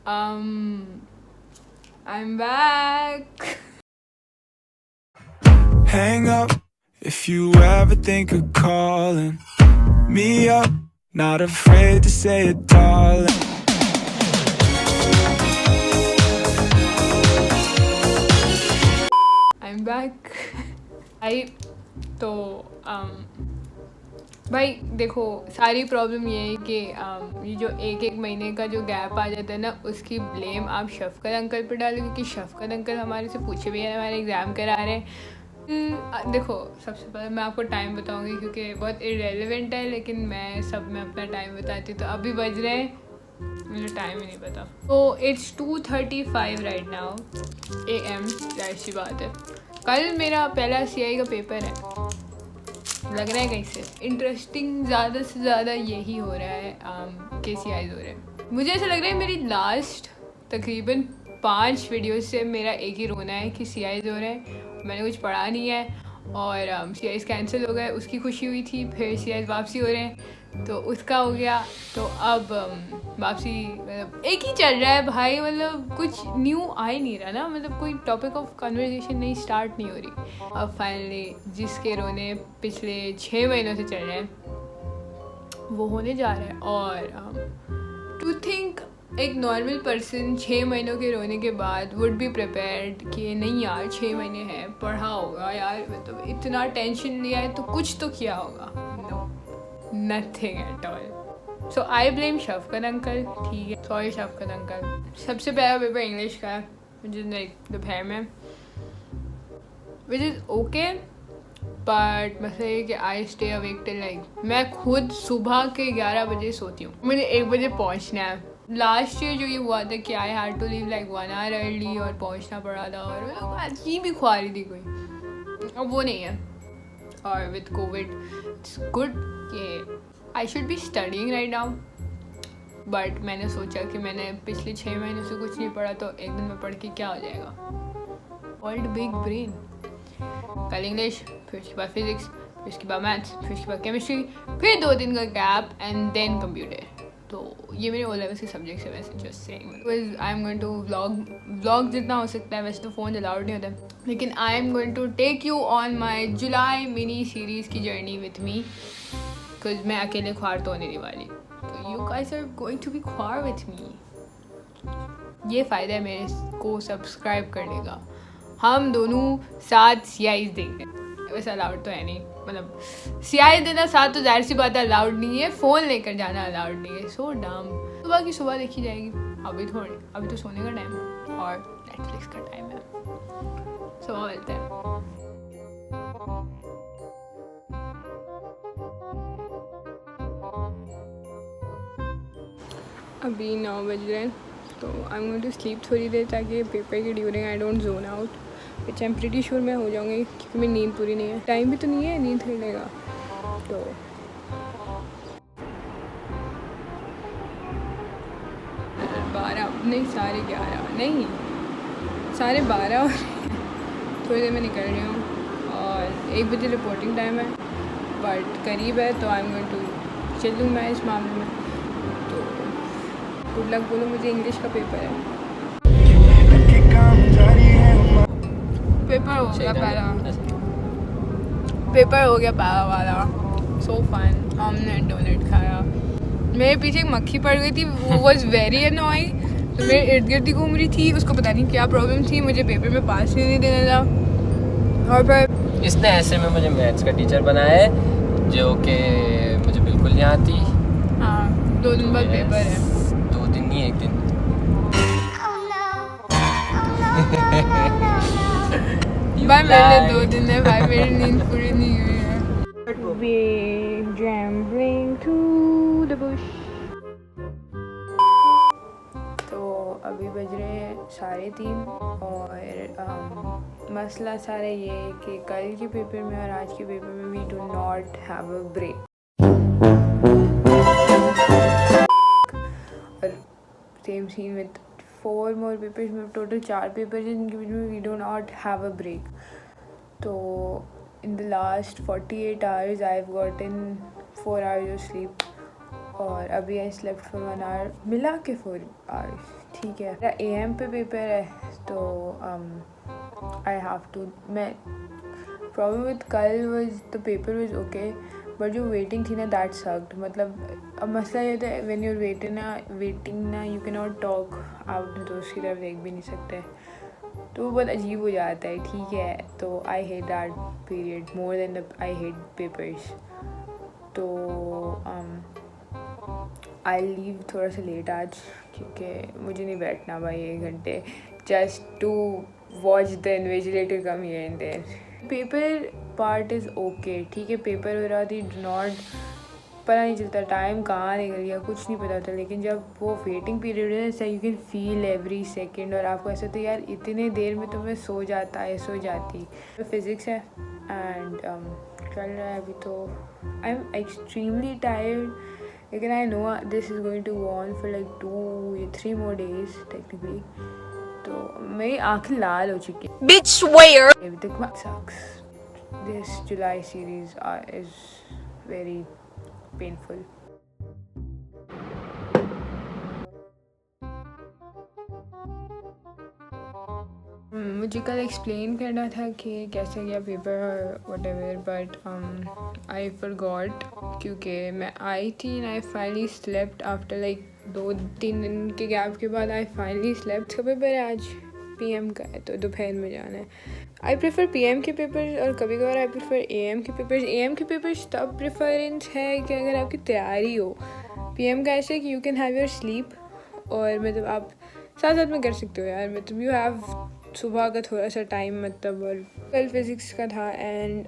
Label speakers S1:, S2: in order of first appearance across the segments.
S1: I'm back.
S2: Hang up if you ever think of calling me up. Not afraid to say it, darling.
S1: I'm back. तो भाई देखो, सारी problem ये है कि ये जो एक महीने का जो गैप आ जाता है ना, उसकी ब्लेम आप शफकत अंकल पे डालो, क्योंकि शफकत अंकल हमारे से पूछे भी है, हमारे एग्ज़ाम करा रहे हैं। देखो, सबसे पहले मैं आपको टाइम बताऊंगी क्योंकि बहुत इरेलीवेंट है, लेकिन मैं सब में अपना टाइम बताती, तो अभी बज रहे हैं, मुझे टाइम ही नहीं पता। तो इट्स 2:35 राइट नाउ AM। जाहिर सी बात है, कल मेरा पहला CI का पेपर है। लग रहा है कैसे इंटरेस्टिंग, ज़्यादा से ज़्यादा यही हो रहा है कि CIs हो रहे हैं। मुझे ऐसा लग रहा है मेरी लास्ट तकरीबन 5 वीडियोस से मेरा एक ही रोना है कि CIs हो रहे हैं, मैंने कुछ पढ़ा नहीं है, और CIs कैंसिल हो गए, उसकी खुशी हुई थी। फिर CIs वापसी हो रहे हैं तो उसका हो गया। तो अब वापसी मतलब एक ही चल रहा है भाई, मतलब कुछ न्यू आ ही नहीं रहा ना, मतलब कोई टॉपिक ऑफ कन्वर्सेशन नहीं स्टार्ट नहीं हो रही। अब फाइनली जिसके रोने पिछले 6 महीनों से चल रहे हैं वो होने जा रहा है। और टू थिंक एक नॉर्मल पर्सन 6 महीनों के रोने के बाद वुड बी प्रिपेयर्ड कि नहीं यार 6 महीने हैं, पढ़ा होगा यार, मतलब इतना टेंशन लिया है तो कुछ तो किया होगा। No, nothing at all. So I blame Shafqat uncle. ठीक है, सॉरी शफकत अंकल। सबसे पहला पेपर इंग्लिश का है, मुझे लाइक दोपहर में, विच इज़ ओके, बट मसला ये कि I stay awake till like, मैं खुद सुबह के 11 बजे सोती हूँ, मुझे 1 बजे पहुँचना है। लास्ट ईयर जो ये हुआ था कि I had to leave like 1 hour early और पहुँचना पड़ा था, और अजीब ही ख्वारी थी कोई, अब वो नहीं है। और विद कोविड इट्स गुड कि I should be studying right now, but मैंने सोचा कि मैंने पिछले 6 महीनों से कुछ नहीं पढ़ा, तो एक दिन में पढ़ के क्या हो जाएगा। World big brain. कल इंग्लिश, फिर उसके बाद फिजिक्स, फिर उसके बाद मैथ्स, फिर उसके बाद केमिस्ट्री, फिर 2 दिन का गैप एंड देन कंप्यूटर। तो ये मेरे O लेवल के सब्जेक्ट्स है वैसे, just saying, because I am going to vlog जितना हो सकता है, वैसे तो फ़ोन अलाउड नहीं होता, लेकिन I am going to take you on my July mini series की जर्नी विथ मी, बिकॉज मैं अकेले ख्वार तो होने नहीं वाली, तो you guys are going to be ख्वार विथ मी। ये फ़ायदा है मेरे को सब्सक्राइब करने का, हम दोनों साथ CIs देंगे। वैसे अलाउड तो है नहीं, मतलब CI देना साथ तो जाहिर सी बात है अलाउड नहीं है, फ़ोन लेकर जाना अलाउड नहीं है। सो डम। सुबह की सुबह देखी जाएगी, अभी थोड़ी, अभी तो सोने का टाइम है और नेटफ्लिक्स का टाइम है। सुबह मिलते हैं। अभी 9 बज रहे हैं, तो I am going to sleep थोड़ी देर, ताकि पेपर के during I don't zone out, which I am pretty sure मैं हो जाऊँगी, क्योंकि मेरी नींद पूरी नहीं है, टाइम भी तो नहीं है नींद करने का। तो 12 नहीं, 11:30 नहीं, 12:30 थोड़ी देर में निकल रही हूँ, और 1 बजे रिपोर्टिंग टाइम है, बट करीब है, तो आई एम गोइंग टू चलूँ मैं इस मामले में। तो गुड लक बोलो, मुझे इंग्लिश का पेपर है। पेपर हो गया पहला वाला, सो फन। हमने डोनेट खाया, मेरे पीछे एक मक्खी पड़ गई थी, वो वॉज वेरी अनोइंग, तो मेरे इर्द गिर्द ही घूम रही थी, उसको पता नहीं क्या प्रॉब्लम थी, मुझे पेपर में पास ही नहीं देने था। और फिर
S3: इसने ऐसे में मुझे मैथ्स का टीचर बनाया है, जो कि मुझे बिल्कुल नहीं आती।
S1: हाँ, 2 दिन बाद पेपर है।
S3: 2 दिन नहीं, 1 दिन।
S1: भाई मेरे लिए 2 दिन है भाई, मेरी नींद पूरी नहीं हुई है। We rambling through the bush। तो अभी बज रहे हैं 3:30, और मसला सारा ये है कि कल के पेपर में और आज के पेपर में we do not have a break, और same scene with 4 more papers में, टोटल 4 पेपर हैं जिनके बीच में we do not have a break. तो in the last 48 hours I have gotten 4 hours of sleep, और अभी आई स्लेप्ट फॉर 1 hour, मिला के 4 hours, ठीक है, मेरा AM पे पेपर है तो आई हैव टू, मैं प्रॉब्लम विद कल was the paper was okay but जो वेटिंग थी ना दैट सक्ड। मतलब अब मसला ये था व्हेन यू वेटिंग ना you can not talk out, तो उसकी तरफ देख भी नहीं सकते, तो वो बहुत अजीब हो जाता है। ठीक है, तो I hate that period more than I hate papers. तो आई लीव थोड़ा सा लेट आज क्योंकि मुझे नहीं बैठना भाई 1 घंटे just to watch the invigilator come here and there. Paper part is okay, ठीक है, पेपर हो रहा थी डू नॉट, पता नहीं चलता टाइम कहाँ निकल गया, कुछ नहीं पता था। लेकिन जब वो वेटिंग पीरियड है ना, you can feel every second, और आपको ऐसा तो यार इतने देर में तो मैं सो जाती। तो फिज़िक्स है एंड चल रहा है अभी, तो आई एम एक्सट्रीमली टायर्ड, लेकिन I know this is going to go on for like 2 या 3 more days टेक्निकली। तो मेरी आँखें लाल हो चुकी है।
S4: Bitch, where?
S1: अभी तक sucks. This July series is very painful. मुझे कल एक्सप्लेन करना था कि कैसे गया paper what ever, but I forgot क्योंकि मैं आई थी and I finally slept after like 2-3 दिन के गैप के बाद आई फाइनली स्लेप्ट। का पेपर है आज PM का है तो दोपहर में जाना है। आई प्रेफर PM के पेपर्स और कभी कभार आई प्रेफर AM के पेपर्स। AM के पेपर्स तब प्रेफरेंस है कि अगर आपकी तैयारी हो। PM का ऐसे कि you can have your sleep और मतलब आप साथ साथ में कर सकते हो यार, मतलब यू हैव सुबह का थोड़ा सा टाइम मतलब। और कल फिज़िक्स का था एंड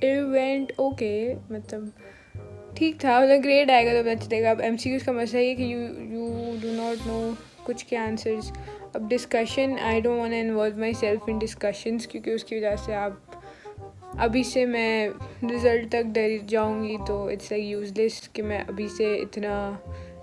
S1: इट वेंट ओके, मतलब ठीक था, मतलब ग्रेड आएगा तो अच्छा देगा। अब MCQs का मसला है कि यू डू नॉट नो कुछ के आंसर्स। अब discussion I don't want to involve myself in discussions क्योंकि उसकी वजह से आप अभी से मैं रिज़ल्ट तक डर जाऊंगी, तो इट्स लाइक यूजलेस कि मैं अभी से इतना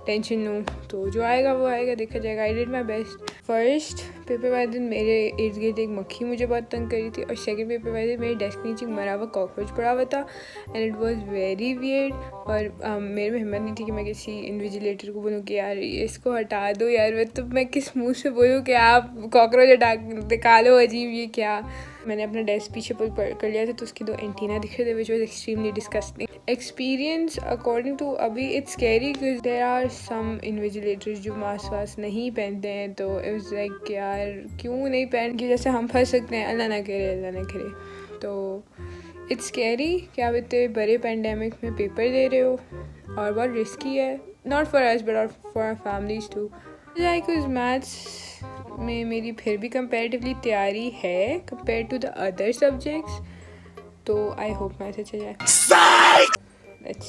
S1: टेंशन लूँ। तो जो आएगा वो आएगा, देखा जाएगा। I did my best. First paper वाले दिन मेरे इर्द गिर्द एक मक्खी मुझे बहुत तंग करी थी और सेकंड पेपर वाले दिन मेरे डेस्क नीचे मरा हुआ कॉकरोच पड़ा हुआ था and it was very weird. और मेरे में हिम्मत नहीं थी कि मैं किसी इन्विजिलेटर को बोलूँ कि यार इसको हटा दो यार, मैं किस मुँह से बोलूँ कि आप कॉकरोच हटा निकालो, अजीब ये क्या। मैंने अपना डेस्क पीछे पुल कर लिया था तो उसके 2 एंटीना दिख रहे थे which was extremely disgusting experience according to. अभी it's scary because there are some invigilators जो मास्क वास्क नहीं पहनते हैं, तो इट वाज लाइक यार क्यों नहीं पहन के, जैसे हम फंस सकते हैं, अल्लाह ना करे। तो इट्स स्कैरी कि आप इतने बड़े पेंडेमिक में पेपर दे रहे हो और बहुत रिस्की है, not for us but for our families too. Like maths में मेरी फिर भी कंपैरेटिवली तैयारी है compare to the other subjects, तो आई होप मैथ्स अच्छा जाए।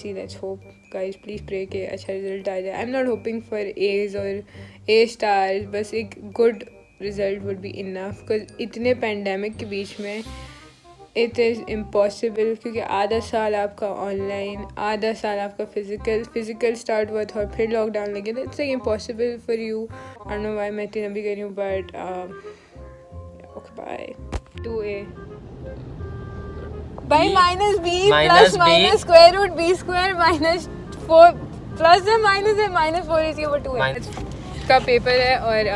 S1: Let's hope guys, please pray के अच्छा रिजल्ट आ जाए। I am not hoping for A's और A स्टार्स, बस एक good result would be enough because इतने पेंडेमिक के बीच में इट इज़ इम्पॉसिबल, क्योंकि आधा साल आपका ऑनलाइन, आधा साल आपका फिज़िकल स्टार्ट हुआ था और फिर लॉकडाउन लगे, it's like impossible for you. I don't know why मैं इतनी लंबी कर रही हूँ but okay bye. 2A by minus B plus minus square root B square minus 4 plus the minus है minus 4 is equal to 2A का paper है और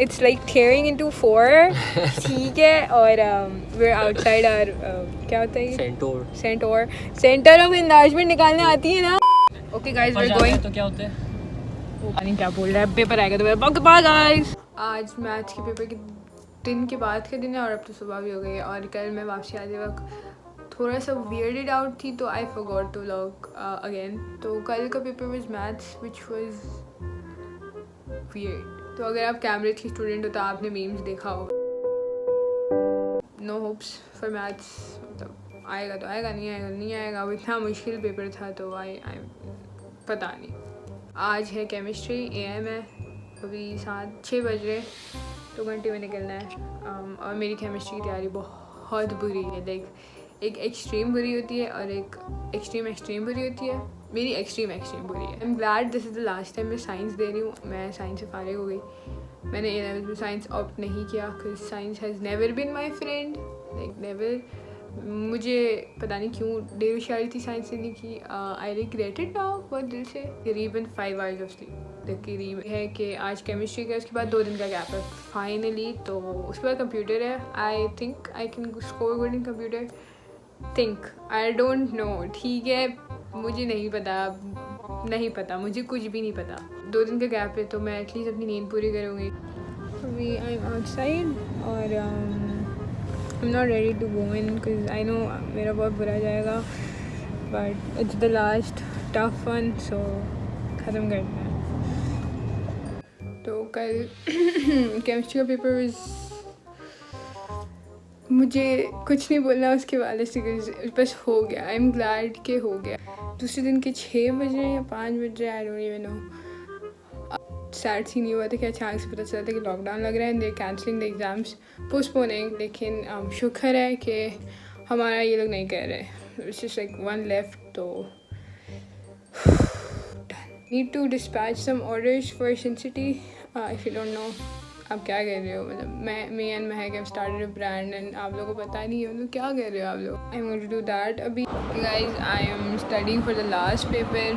S1: it's like tearing into 4 ठीक है। और we're outside our क्या होता है सेंटर ऑफ एनलार्जमेंट निकालने आती है ना। ओके गाइस we're going,
S3: तो क्या होते हैं
S1: पता नहीं क्या बोल रहा है, पेपर आएगा तो बाय गाइस। आज मैथ्स के पेपर के दिन के बाद का दिन है और अब तो सुबह भी हो गई है और कल मैं वापसी आते वक्त थोड़ा सा वियर्डेड आउट थी तो I forgot to log again. तो कल का paper was maths which was weird. तो अगर आप कैमब्रिज की स्टूडेंट हो तो आपने मीम्स देखा होगा। नो होप्स फॉर मैथ्स, मतलब आएगा तो आएगा, नहीं आएगा। वो इतना मुश्किल पेपर था तो आई पता नहीं। आज है केमिस्ट्री, AM है, अभी 6 बज रहे, 2 घंटे में निकलना है। और मेरी केमिस्ट्री की तैयारी बहुत बुरी है, लाइक एक एक्सट्रीम बुरी होती है और एक एक्सट्रीम बुरी होती है। मेरी एक्सट्रीम बुरी है। I am glad this is the last time मैं साइंस दे रही हूँ। मैं साइंस से फारिग हो गई। मैंने A-लेवल में साइंस ऑप्ट नहीं किया because science has never been my friend, like never. मुझे पता नहीं क्यों देर शारी थी साइंस लेने की। आई रिग्रेट इट नाउ बहुत दिल से। करीबन 5 hours ऑफ स्लीप। के करीब है कि आज केमिस्ट्री का, उसके बाद 2 दिन का गैप है फाइनली। तो उसके बाद कंप्यूटर है। I think I can score good in computer, think, I don't no, ठीक है, मुझे नहीं पता, मुझे कुछ भी नहीं पता। 2 दिन का गैप है तो मैं एटलीस्ट अपनी नींद पूरी करूँगी। अभी आई एम आउटसाइड और I am not ready to go in because I know मेरा बहुत बुरा जाएगा, but it's the last tough one, so ख़त्म करना है। तो कल केमिस्ट्री का पेपर मुझे कुछ नहीं बोलना उसके वाले से, बस हो गया। आई एम ग्लैड के हो गया। दूसरे दिन के 6 बज रहे हैं या 5 बज रहे हैं, I don't even know. Sad scene ये हुआ था कि अचानक से पता चला था कि लॉकडाउन लग रहा है and they cancelling the exams, postponing. लेकिन शुक्र है कि हमारा ये लोग नहीं कह रहे, इट्स जस्ट लाइक 1 लेफ्ट। तो need to dispatch some orders for Sun City. If you don't know, आप क्या कह रहे हो, मतलब me and Mahak have started a brand and आप लोगों को पता नहीं है, मतलब क्या कह रहे हो आप लोग। I am going to do that. अभी guys I am studying for the last paper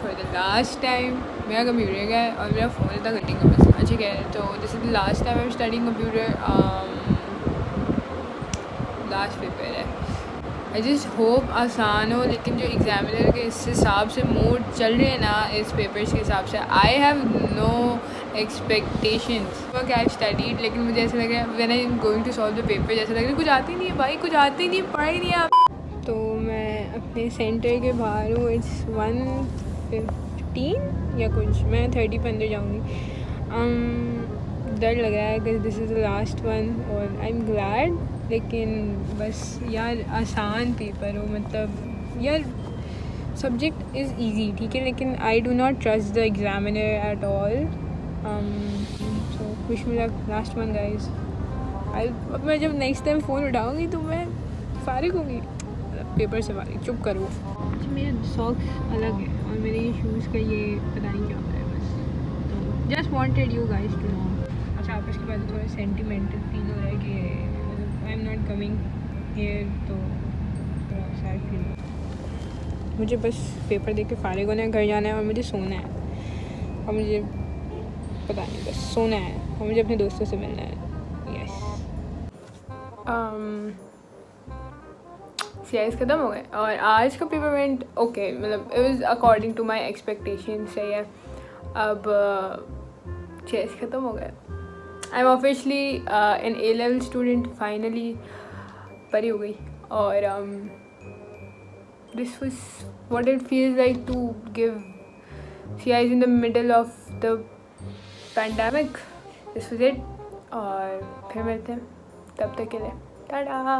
S1: for the last time. मेरा कंप्यूटर का है और मेरा फ़ोन इतना कटिंग का बस, अच्छा कह रहे हैं। तो this is the last time I am studying computer, last paper है। आई जस्ट होप आसान हो, लेकिन जो एग्जामिनर के इस हिसाब से मूड चल रहे हैं ना इस पेपर्स के हिसाब से, आई हैव नो एक्सपेक्टेशंस। क्या आई स्टडीड, लेकिन मुझे ऐसा लग रहा है when I am going to solve the paper, जैसा लग रहा है कुछ आती नहीं है भाई, कुछ आती नहीं है, पढ़ ही नहीं है आप। तो मैं अपने सेंटर के बाहर हूँ, इट्स 1:15 या कुछ, मैं 30 पे अंदर जाऊँगी। डर लग रहा है कि this is the last one और आई एम ग्लैड। लेकिन बस यार आसान पेपर हो, मतलब यार सब्जेक्ट इज़ ईजी, ठीक है, लेकिन I do not trust the examiner eight all. So wish me luck, last one guys. अब मैं जब नेक्स्ट टाइम फ़ोन उठाऊँगी तो मैं फारिग होंगी पेपर से, फारिग, चुप करो। मेरे सॉक्स अलग है और मेरे ये शूज़ का ये पता नहीं क्या हो रहा है बस। तो just wanted you guys to know. अच्छा, आप इसके बाद थोड़ा सेंटिमेंटल फील हो रहा है कि आई एम नॉट कमिंग हियर, तो थोड़ा सैड फील। मुझे बस पेपर दे के फारिग होना है, घर जाना है और मुझे सोना है। और मुझे पता नहीं, बस सोना है और मुझे अपने दोस्तों से मिलना है। यस। सीआईज ख़त्म हो गए और आज का पेपर वेंट ओके, मतलब it was according to my expectation, सही है। अब सीआईज ख़त्म हो गए। I am officially an A level student, finally परी हो गई। और this was what it feels like to give CIEs in the middle of the pandemic. This was it, और फिर मिलते हैं, तब तक के लिए टाटा।